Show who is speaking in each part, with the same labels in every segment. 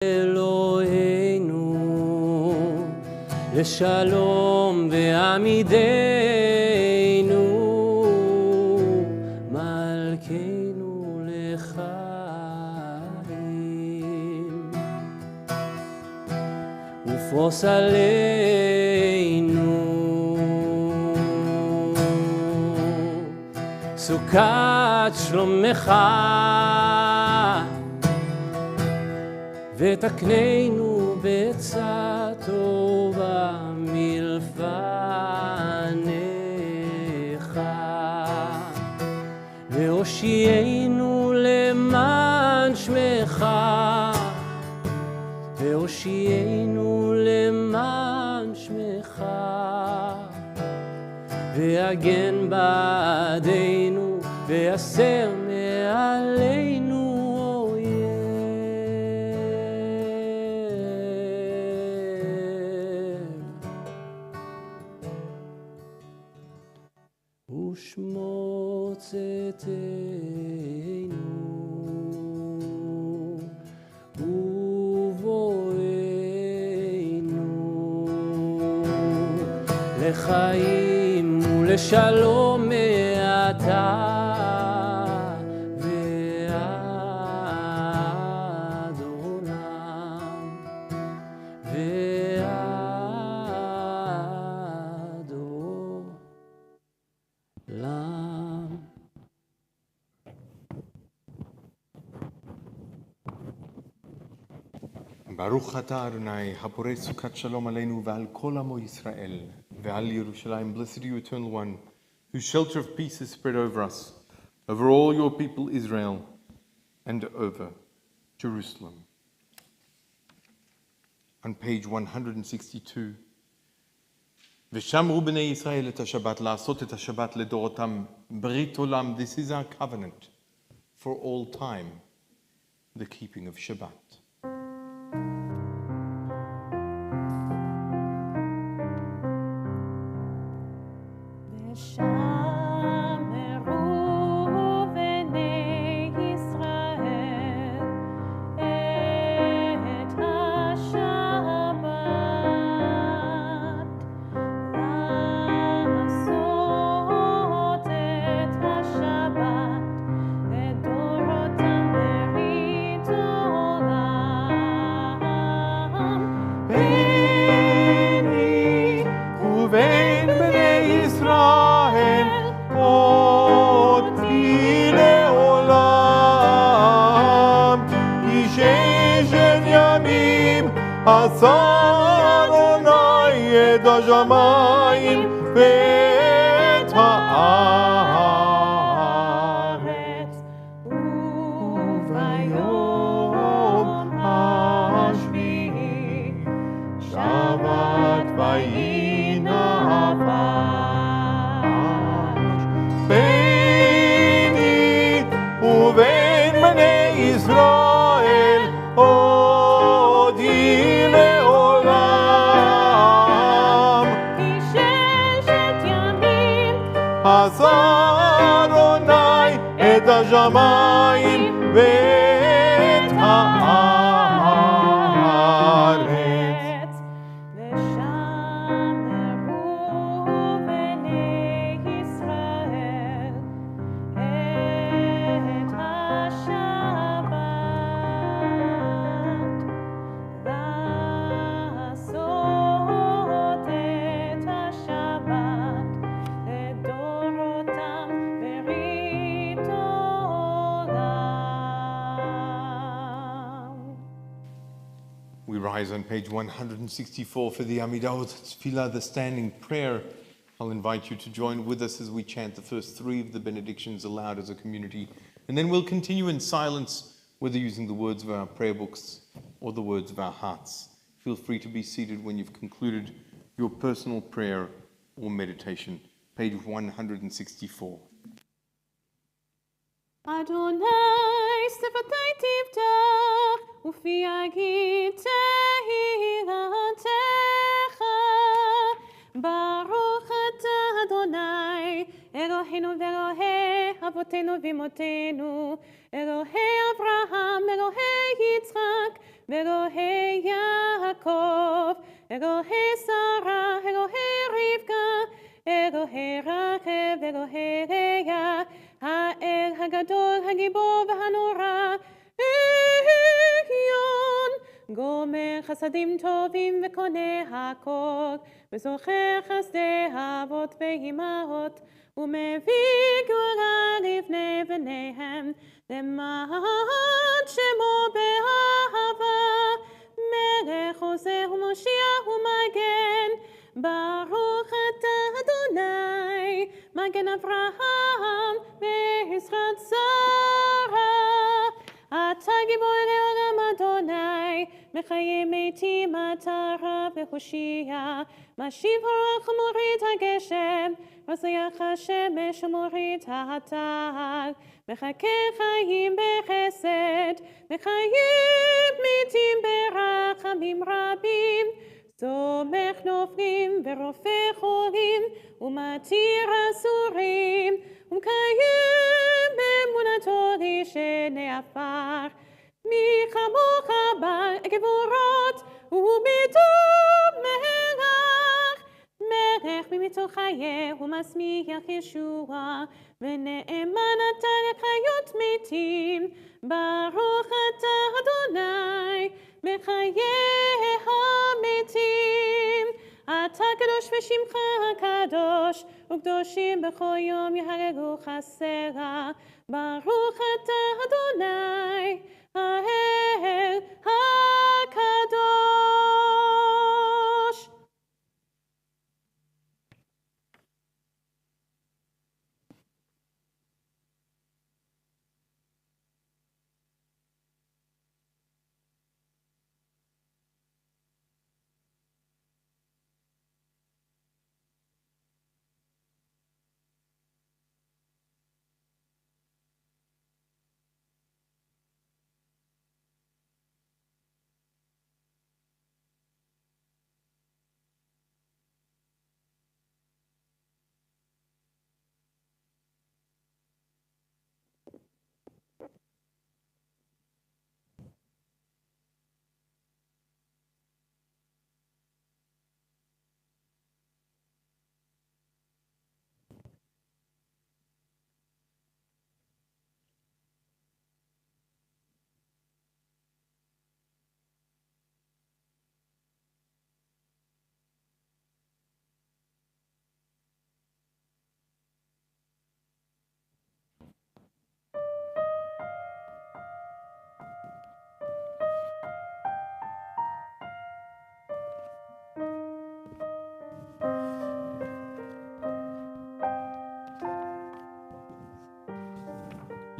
Speaker 1: אלוהינו לשלום ועמידנו מלכנו לחיים ופרוס עלינו סוכת שלומך ותקננו בעצה טובה מלפניך והושיענו למען שמך והושיענו למען שמך והגן בעדנו והסר מעלינו ושמור צאתנו ובואנו לחיים ולשלום מעתה ועד עולם ועד עולם.
Speaker 2: ברוך אתה אדוני, הפורש סוכת שלום עלינו ועל כל עמו ישראל, ועל ירושלים. Blessed you, eternal one, whose shelter of peace is spread over us, over all your people Israel, and over Jerusalem. On page 162, ושמרו בני ישראל את השבת, לעשות את השבת לדורותם, ברית עולם. This is our covenant for all time, the keeping of Shabbat. השמיים ואת הארץ וביום השביעי שבת ויהי נפש ביני ובין בני ישראל הודי לעולם עשה אדוני את השמיים ואת הארץ
Speaker 3: ושמרו בני ישראל את השבת לעשות את השבת לדורותם ברית עולם.
Speaker 2: We rise on page 164 for the Amidot Tefillah, the standing prayer. I'll invite you to join with us as we chant the first three of the benedictions aloud as a community, and then we'll continue in silence, whether using the words of our prayer books or the words of our hearts. Feel free to be seated when you've concluded your personal prayer or meditation. Page 164.
Speaker 3: Adonai sefetei tiftach ufi yagid tehillatcha Baruch atah Adonai Eloheinu ve'Elohei avotenu v'imotenu Elohei Avraham Elohei Yitzchak ואלוהי יעקב, אלוהי שרה, אלוהי רבקה, אלוהי רחל, אלוהי לאה, האל הגדול, הגיבור והנורא, עליון, גומר חסדים טובים וקונה הכל, וזוכר חסדי אבות ואימהות, ומביא גאולה לבני בניהם, למען שמו באהבה, מלך עוזר ומושיע ומגן, ברוך אתה אדוני, מגן אברהם בעזרת שרה. אתה גיבור לעולם אדוני, מחיי מתים אתה רב והושיע, משיב הרוח ומוריד הגשם, מזריח השמש ומוריד הטל, מחכה חיים בחסד, מחיים מתים ברחמים רבים, סומך נופלים ורופא חולים, ומתיר אסורים, ומקיים באמונתו לשני עפר. מי כמוך בעל גבורות, ובטוב מלך, מלך מתוך חייהו משמיח ישועה, ונאמן אתה לחיות מתים, ברוך אתה אדוני, מחיי המתים. אתה קדוש ושמך הקדוש, וקדושים בכל יום יהללוך סלה, ברוך אתה אדוני, האל הקדוש.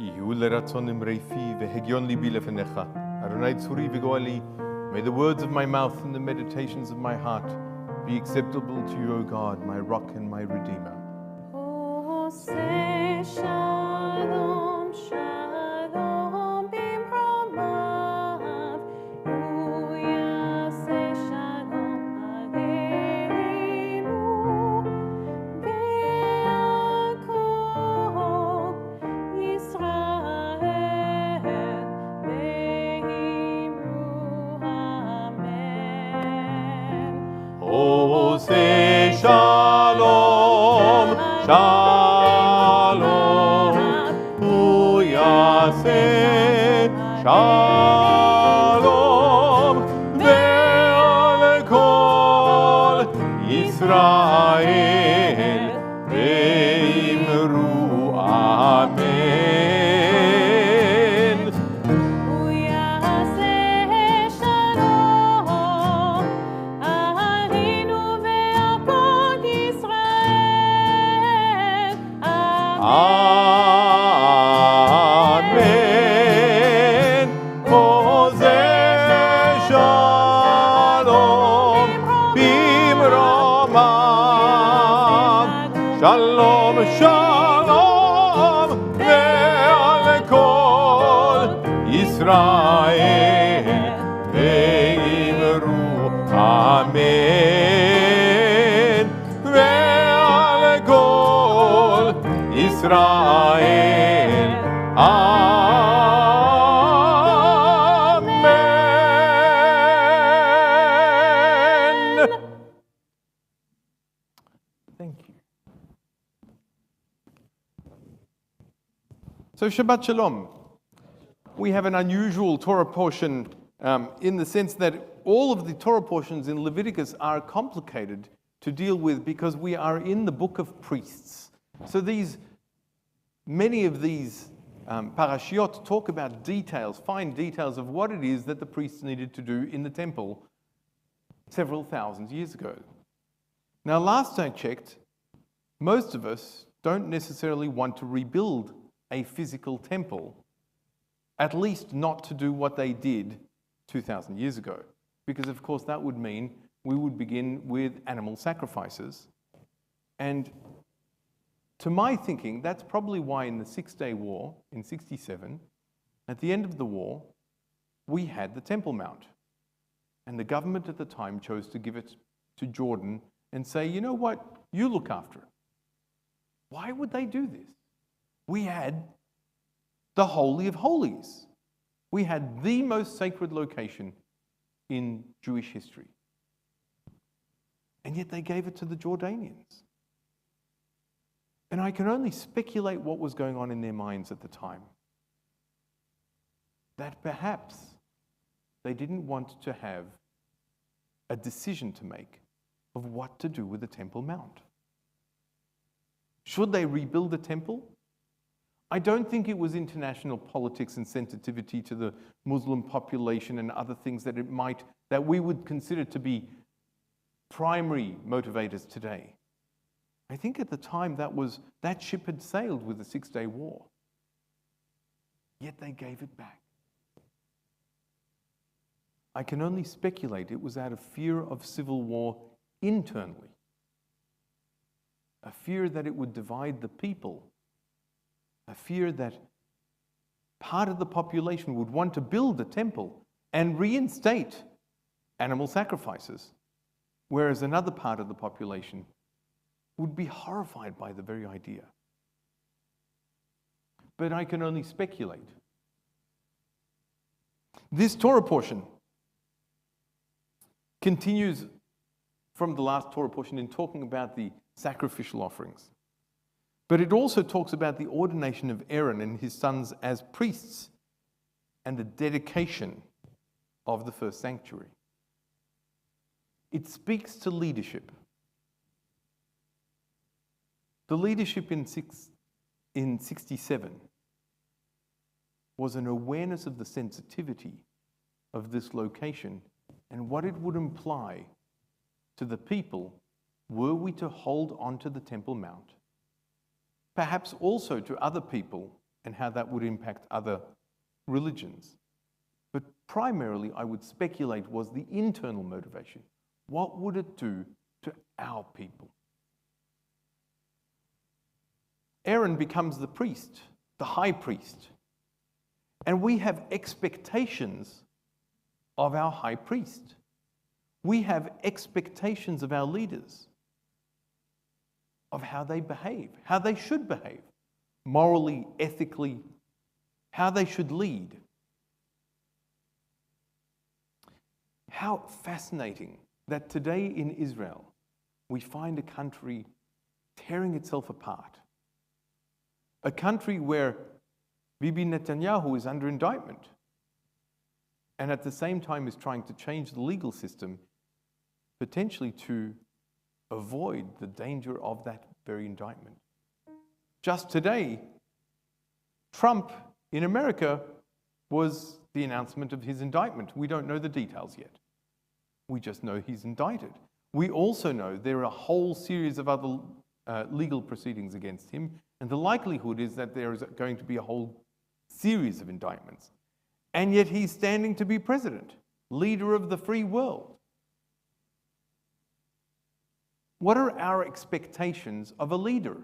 Speaker 2: יהיו לרצון אמרפי והגיון ליבי לפניך. אדוני צורי וגואלי, may the words of my mouth and the meditations of my heart be acceptable to you, O God, my rock and my redeemer.
Speaker 3: עושה שלום, שלום במרומיו, הוא יעשה שלום עלינו, ועל כל ישראל ואמרו אמן.
Speaker 2: עושה שלום, שלום, הוא יעשה שלום, ועל כל ישראל ואמרו אמן.
Speaker 3: הוא יעשה שלום עלינו ועל כל ישראל.
Speaker 2: אמן. עושה שלום במרומיו, שלום שלום ועל כל ישראל ואמרו אמן. ועל כל ישראל אמן. So Shabbat Shalom. We have an unusual Torah portion in the sense that all of the Torah portions in Leviticus are complicated to deal with because we are in the book of priests. So many of these parashiot talk about details, fine details of what it is that the priests needed to do in the temple several thousand years ago. Now, last I checked, most of us don't necessarily want to rebuild a physical temple, at least not to do what they did 2,000 years ago, because of course that would mean we would begin with animal sacrifices. And to my thinking, that's probably why in the Six-Day War in 67, at the end of the war, we had the Temple Mount. And the government at the time chose to give it to Jordan and say, you know what, you look after it. Why would they do this? We had the Holy of Holies. We had the most sacred location in Jewish history. And yet they gave it to the Jordanians. And I can only speculate what was going on in their minds at the time. That perhaps they didn't want to have a decision to make of what to do with the Temple Mount. Should they rebuild the temple? I don't think it was international politics and sensitivity to the Muslim population and other things that we would consider to be primary motivators today. I think at the time that ship had sailed with the Six-Day War. Yet they gave it back. I can only speculate it was out of fear of civil war internally. A fear that it would divide the people. A fear that part of the population would want to build a temple and reinstate animal sacrifices, whereas another part of the population would be horrified by the very idea. But I can only speculate. This Torah portion continues from the last Torah portion in talking about the sacrificial offerings. But it also talks about the ordination of Aaron and his sons as priests and the dedication of the first sanctuary. It speaks to leadership. The leadership in 67 was an awareness of the sensitivity of this location and what it would imply to the people were we to hold onto the Temple Mount. Perhaps also to other people and how that would impact other religions. But primarily, I would speculate, was the internal motivation. What would it do to our people? Aaron becomes the priest, the high priest. And we have expectations of our high priest. We have expectations of our leaders, of how they behave, how they should behave, morally, ethically, how they should lead. How fascinating that today in Israel we find a country tearing itself apart. A country where Bibi Netanyahu is under indictment and at the same time is trying to change the legal system, potentially to avoid the danger of that very indictment. Just today, Trump in America was the announcement of his indictment. We don't know the details yet. We just know he's indicted. We also know there are a whole series of other legal proceedings against him, and the likelihood is that there is going to be a whole series of indictments. And yet he's standing to be president, leader of the free world. What are our expectations of a leader?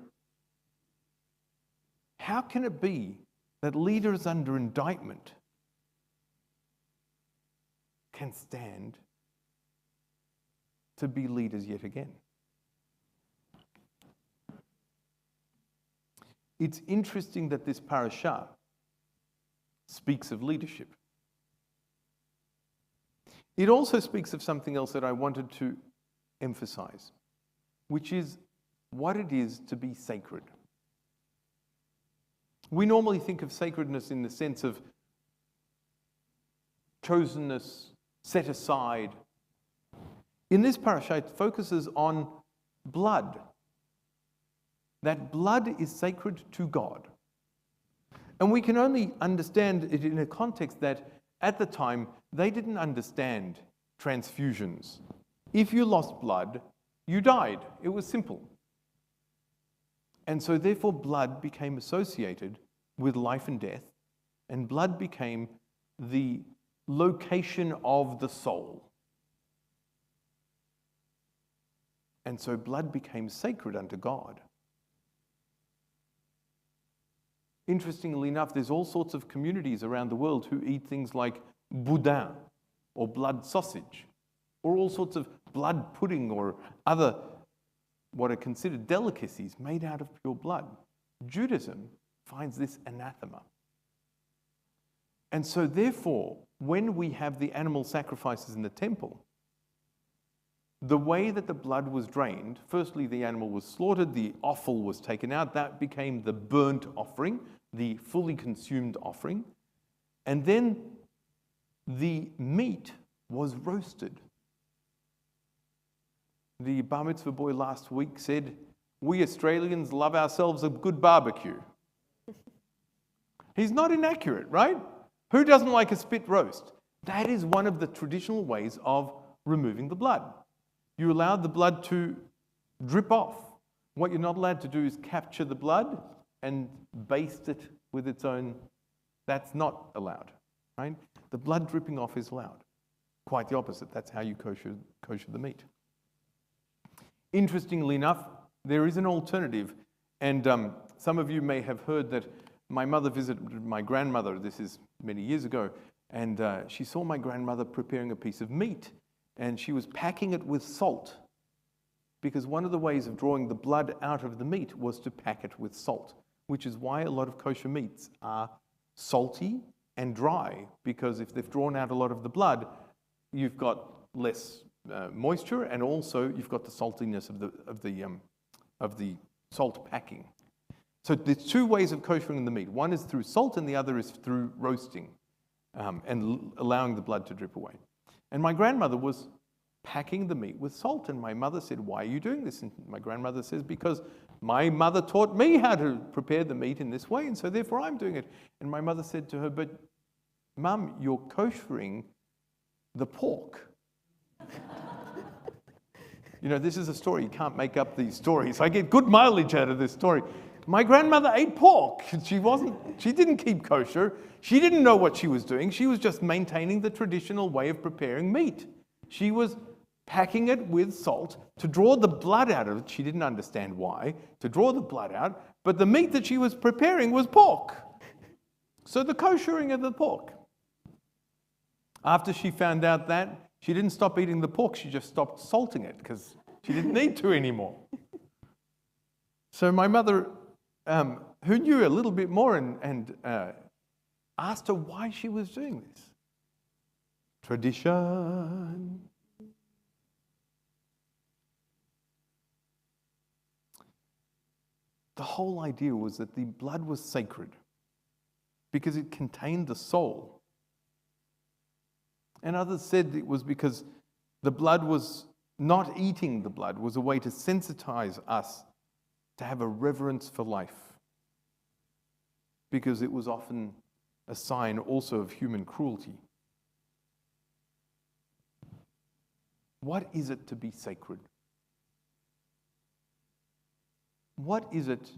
Speaker 2: How can it be that leaders under indictment can stand to be leaders yet again? It's interesting that this parasha speaks of leadership. It also speaks of something else that I wanted to emphasize, which is what it is to be sacred. We normally think of sacredness in the sense of chosenness, set aside. In this parasha, it focuses on blood. That blood is sacred to God. And we can only understand it in a context that at the time, they didn't understand transfusions. If you lost blood, you died. It was simple. And so therefore blood became associated with life and death, and blood became the location of the soul. And so blood became sacred unto God. Interestingly enough, there's all sorts of communities around the world who eat things like boudin, or blood sausage, or all sorts of blood pudding or other what are considered delicacies made out of pure blood. Judaism finds this anathema. And so therefore, when we have the animal sacrifices in the temple, the way that the blood was drained, firstly the animal was slaughtered, the offal was taken out, that became the burnt offering, the fully consumed offering, and then the meat was roasted. The bar mitzvah boy last week said, "We Australians love ourselves a good barbecue." He's not inaccurate, right? Who doesn't like a spit roast? That is one of the traditional ways of removing the blood. You allow the blood to drip off. What you're not allowed to do is capture the blood and baste it with its own. That's not allowed, right? The blood dripping off is allowed. Quite the opposite. That's how you kosher the meat. Interestingly enough, there is an alternative, and some of you may have heard that my mother visited my grandmother, this is many years ago, and she saw my grandmother preparing a piece of meat, and she was packing it with salt, because one of the ways of drawing the blood out of the meat was to pack it with salt, which is why a lot of kosher meats are salty and dry, because if they've drawn out a lot of the blood, you've got less moisture, and also you've got the saltiness of the salt packing. So there's two ways of koshering the meat. One is through salt, and the other is through roasting and allowing the blood to drip away. And my grandmother was packing the meat with salt, and my mother said, "Why are you doing this?" And my grandmother says, "Because my mother taught me how to prepare the meat in this way, and so therefore I'm doing it." And my mother said to her, "But Mum, you're koshering the pork." You know, this is a story. You can't make up these stories. I get good mileage out of this story. My grandmother ate pork. She didn't keep kosher. She didn't know what she was doing. She was just maintaining the traditional way of preparing meat. She was packing it with salt to draw the blood out of it. She didn't understand why, to draw the blood out, but the meat that she was preparing was pork. So the koshering of the pork. After she found out that, she didn't stop eating the pork, she just stopped salting it because she didn't need to anymore. So my mother, who knew a little bit more, and asked her why she was doing this. Tradition. The whole idea was that the blood was sacred because it contained the soul. And others said it was because the blood was, not eating the blood was a way to sensitize us to have a reverence for life, because it was often a sign also of human cruelty. What is it to be sacred? What is it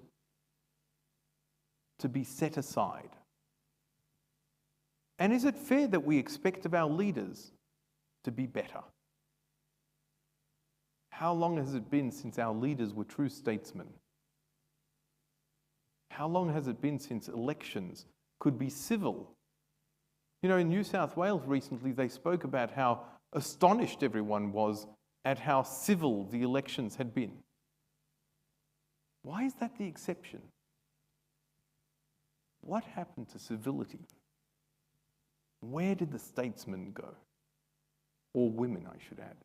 Speaker 2: to be set aside? And is it fair that we expect of our leaders to be better? How long has it been since our leaders were true statesmen? How long has it been since elections could be civil? You know, in New South Wales recently, they spoke about how astonished everyone was at how civil the elections had been. Why is that the exception? What happened to civility? Where did the statesmen go? Or women, I should add.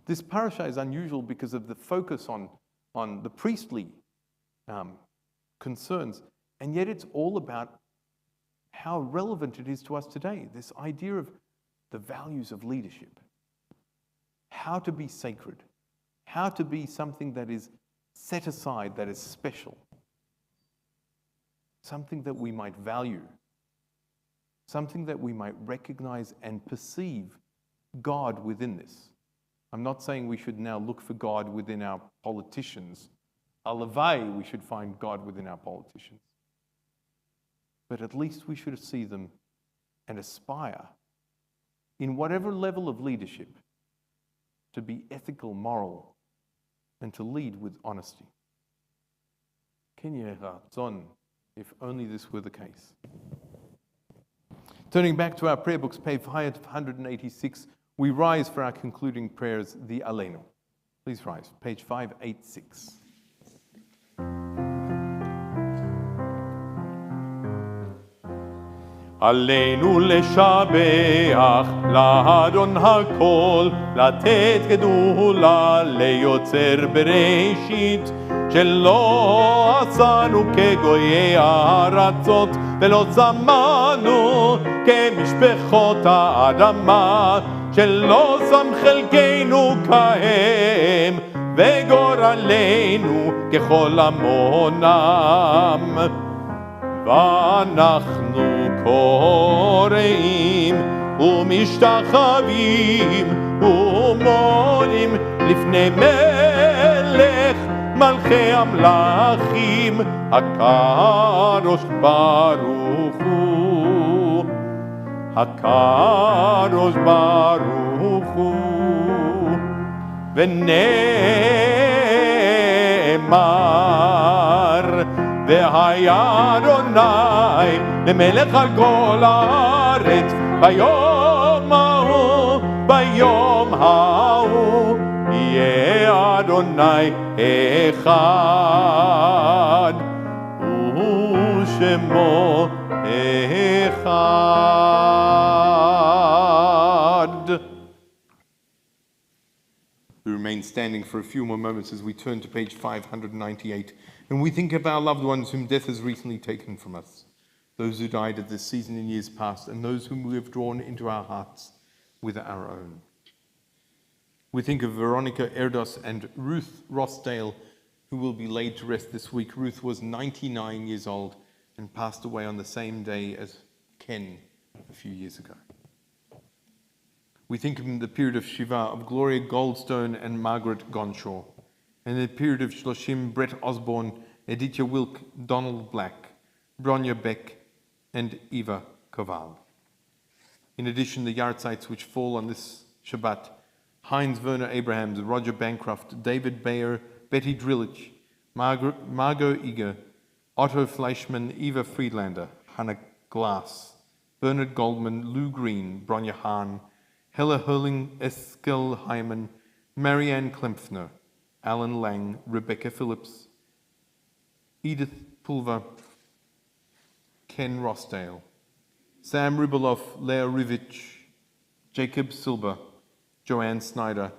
Speaker 2: This parasha is unusual because of the focus on the priestly concerns. And yet it's all about how relevant it is to us today, this idea of the values of leadership, how to be sacred, how to be something that is set aside, that is special, something that we might value, something that we might recognize and perceive God within this. I'm not saying we should now look for God within our politicians. Alavai, we should find God within our politicians. But at least we should see them and aspire, in whatever level of leadership, to be ethical, moral, and to lead with honesty. Ken ye ratzon, if only this were the case. Turning back to our prayer books, page 586, we rise for our concluding prayers, the Aleinu. Please rise, page 586.
Speaker 4: עלינו לשבח לאדון הכל, לתת גדולה ליוצר בראשית, שלא עשנו כגויי הארצות, ולא צמנו כמשפחות האדמה, שלא שם חלקנו כהם, וגורלנו ככל המונם. ואנחנו קוראים ומשתחווים ומונים לפני מלך מלכי המלכים הקדוש ברוך הוא, הקדוש ברוך הוא. ונאמר והיה אדוני למלך על כל הארץ ביום ההוא, ביום ההוא יהיה אדוני אחד ושמו אחד.
Speaker 2: We remain standing for a few more moments as we turn to page 598 and we think of our loved ones whom death has recently taken from us, those who died at this season in years past, and those whom we have drawn into our hearts with our own. We think of Veronica Erdos and Ruth Rossdale, who will be laid to rest this week. Ruth was 99 years old and passed away on the same day as Ken a few years ago. We think of the period of Shiva of Gloria Goldstone and Margaret Gonshaw, and the period of Shloshim, Brett Osborne, Edithia Wilk, Donald Black, Bronya Beck, and Eva Koval. In addition, the yahrzeits which fall on this Shabbat: Heinz Werner Abrahams, Roger Bancroft, David Bayer, Betty Drillich, Margot Eger, Otto Fleischman, Eva Friedlander, Hannah Glass, Bernard Goldman, Lou Green, Bronya Hahn, Hella Hurling, Eskel Hyman, Marianne Klempfner, Alan Lang, Rebecca Phillips, Edith Pulver, Ken Rossdale, Sam Riboloff, Lea Rivich, Jacob Silber, Joanne Snyder,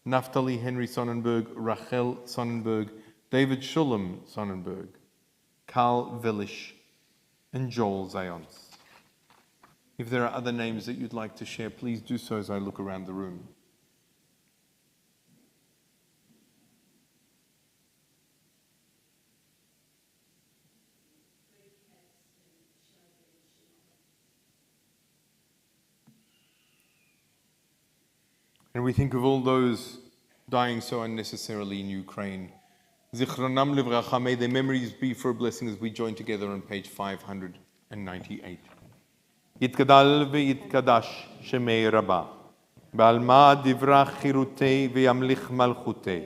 Speaker 2: Naftali Henry Sonnenberg, Rachel Sonnenberg, David Shulam Sonnenberg, Karl Velish, and Joel Zayons. If there are other names that you'd like to share, please do so as I look around the room. And we think of all those dying so unnecessarily in Ukraine. Zichronam livracha, may their memories be for a blessing as we join together on page 598.
Speaker 4: יתגדל ויתקדש שמי רבה, בעלמא דברה חירותי וימליך מלכותי,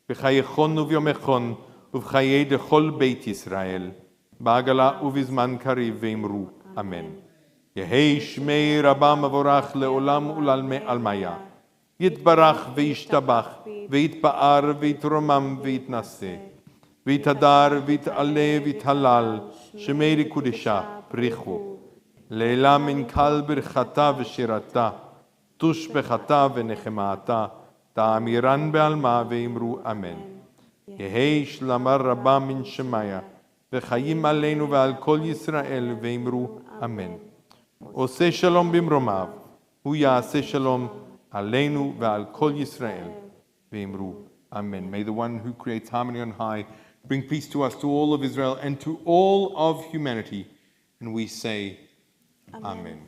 Speaker 4: בחייכון וביומכון ובחיי דכל בית ישראל, בעגלה ובזמן קריב ואמרו אמן. יהי שמי רבה מבורך לעולם ולעלמיה, יתברך וישתבח ויתפאר ויתרומם ויתנשא, ויתהדר ויתעלה ויתהלל, שמי ריקודשה פריחו. לילה מן קל ברכתה ושירתה, תושבחתה ונחמתה, תאמירן בעלמה ואמרו אמן. יהי שלמה רבה מן שמיה, וחיים עלינו ועל כל ישראל, ואמרו אמן. עושה שלום במרומיו, הוא יעשה שלום עלינו ועל כל ישראל, ואמרו amen. May the one who creates harmony on high bring peace to us, to all of Israel, and to all of humanity. And we say amen.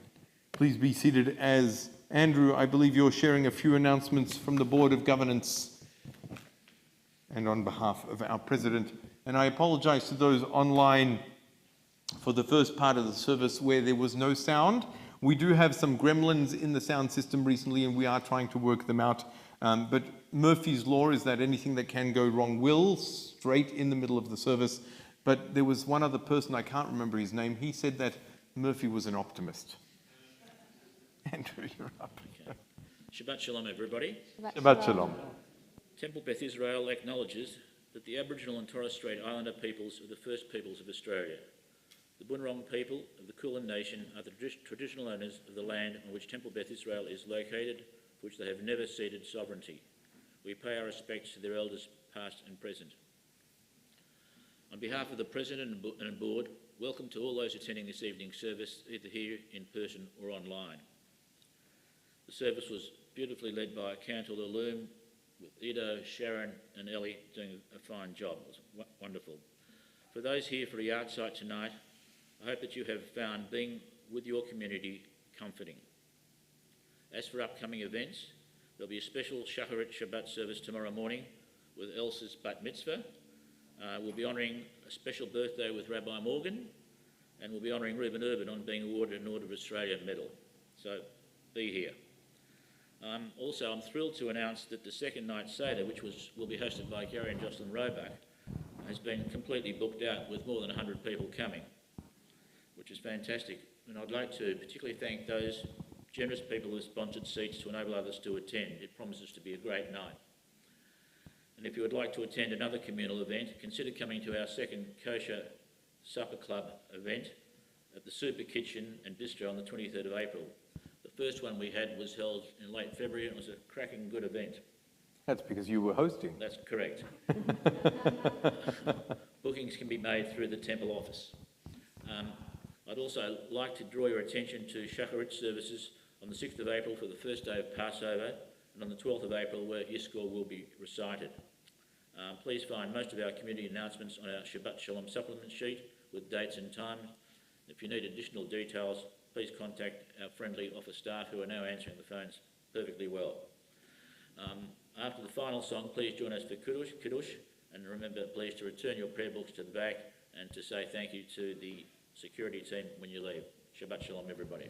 Speaker 4: Please be seated as Andrew, I believe you're sharing a few announcements from the Board of Governance and on behalf of our President. And I apologize to those online for the first part of the service where there was no sound. We do have some gremlins in the sound system recently, and we are trying to work them out. But Murphy's Law is that anything that can go wrong will, straight in the middle of the service. But there was one other person, I can't remember his name, he said that Murphy was an optimist. Andrew, you're up.
Speaker 5: Okay. Shabbat Shalom, everybody.
Speaker 4: Shabbat Shalom.
Speaker 5: Temple Beth Israel acknowledges that the Aboriginal and Torres Strait Islander peoples are the first peoples of Australia. The Bunurong people of the Kulin Nation are the traditional owners of the land on which Temple Beth Israel is located, for which they have never ceded sovereignty. We pay our respects to their elders past and present. On behalf of the President and Board, welcome to all those attending this evening's service, either here in person or online. The service was beautifully led by Councillor Loom, with Ido, Sharon and Ellie doing a fine job. It was wonderful. For those here for a yard site tonight, I hope that you have found being with your community comforting. As for upcoming events, there'll be a special Shacharit Shabbat service tomorrow morning with Elsa's Bat Mitzvah. We'll be honouring a special birthday with Rabbi Morgan, and we'll be honouring Reuben Urban on being awarded an Order of Australia medal. So be here. Also, I'm thrilled to announce that the second night Seder, which will be hosted by Gary and Jocelyn Roebuck, has been completely booked out with more than 100 people coming, which is fantastic. And I'd like to particularly thank those generous people who have sponsored seats to enable others to attend. It promises to be a great night. And if you would like to attend another communal event, consider coming to our second Kosher Supper Club event at the Super Kitchen and Bistro on the 23rd of April. The first one we had was held in late February, and it was a cracking good event.
Speaker 4: That's because you were hosting.
Speaker 5: That's correct. Bookings can be made through the temple office. I'd also like to draw your attention to Shacharit services on the 6th of April for the first day of Passover, and on the 12th of April where Yizkor will be recited. Please find most of our community announcements on our Shabbat Shalom supplement sheet with dates and times. If you need additional details, please contact our friendly office staff who are now answering the phones perfectly well. After the final song, please join us for Kiddush, and remember, please, to return your prayer books to the back and to say thank you to the security team when you leave. Shabbat Shalom, everybody.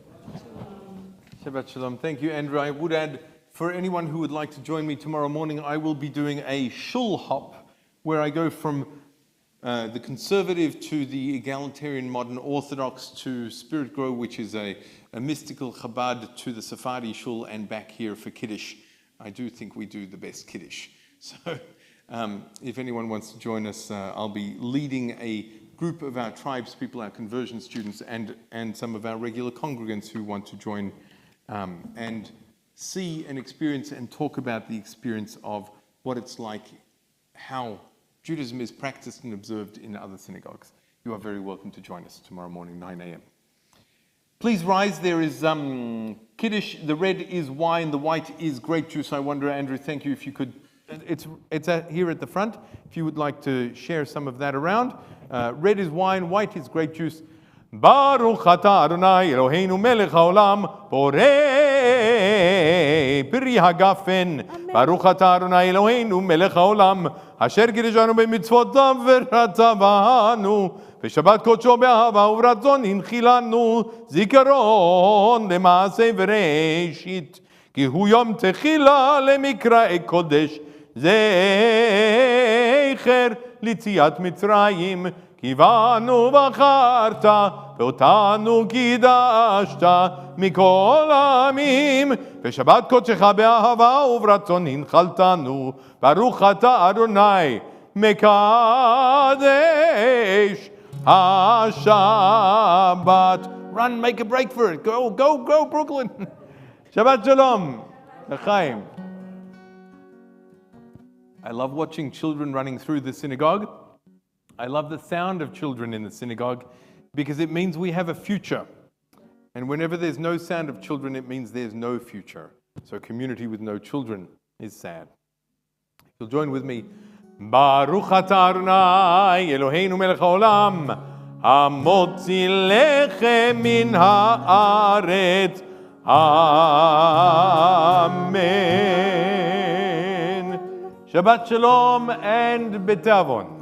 Speaker 4: Shabbat Shalom. Thank you, Andrew. I would add, for anyone who would like to join me tomorrow morning, I will be doing a shul hop where I go from the conservative to the egalitarian modern Orthodox to Spirit Grow, which is a mystical Chabad, to the Sephardi shul, and back here for Kiddush. I do think we do the best Kiddush. So if anyone wants to join us, I'll be leading a group of our tribespeople, our conversion students, and some of our regular congregants who want to join and see and experience and talk about the experience of what it's like, how Judaism is practiced and observed in other synagogues. You are very welcome to join us tomorrow morning, 9 a.m. Please rise. There is Kiddush. The red is wine, the white is grape juice. I wonder, Andrew, thank you, if you could, it's here at the front, if you would like to share some of that around. Red is wine, white is grape juice. Baruch atah Adonai Eloheinu melech haolam borei piri hagafen. Baruch atah Adonai Eloheinu melech haolam asher גירשנו במצוותיו ורצבנו ושבת קודשו באהבה וברצון הנחילנו זיכרון למעשה וראשית כי הוא יום תחילה למקראי קודש זכר ליציאת מצרים כי בנו בחרת ואותנו קידשת מכל העמים ושבת קודשך באהבה וברצון הנחלתנו ברוך אתה אדוני מקדש השבת. Run, make a break for it. Go, Brooklyn. Shabbat Shalom. L'chaim. I love watching children running through the synagogue. I love the sound of children in the synagogue because it means we have a future. And whenever there's no sound of children, it means there's no future. So community with no children is sad. If you'll join with me. Baruch atah Adonai Eloheinu melech haolam hamotzi lechem min haaretz. Amen. Shabbat shalom and betavon.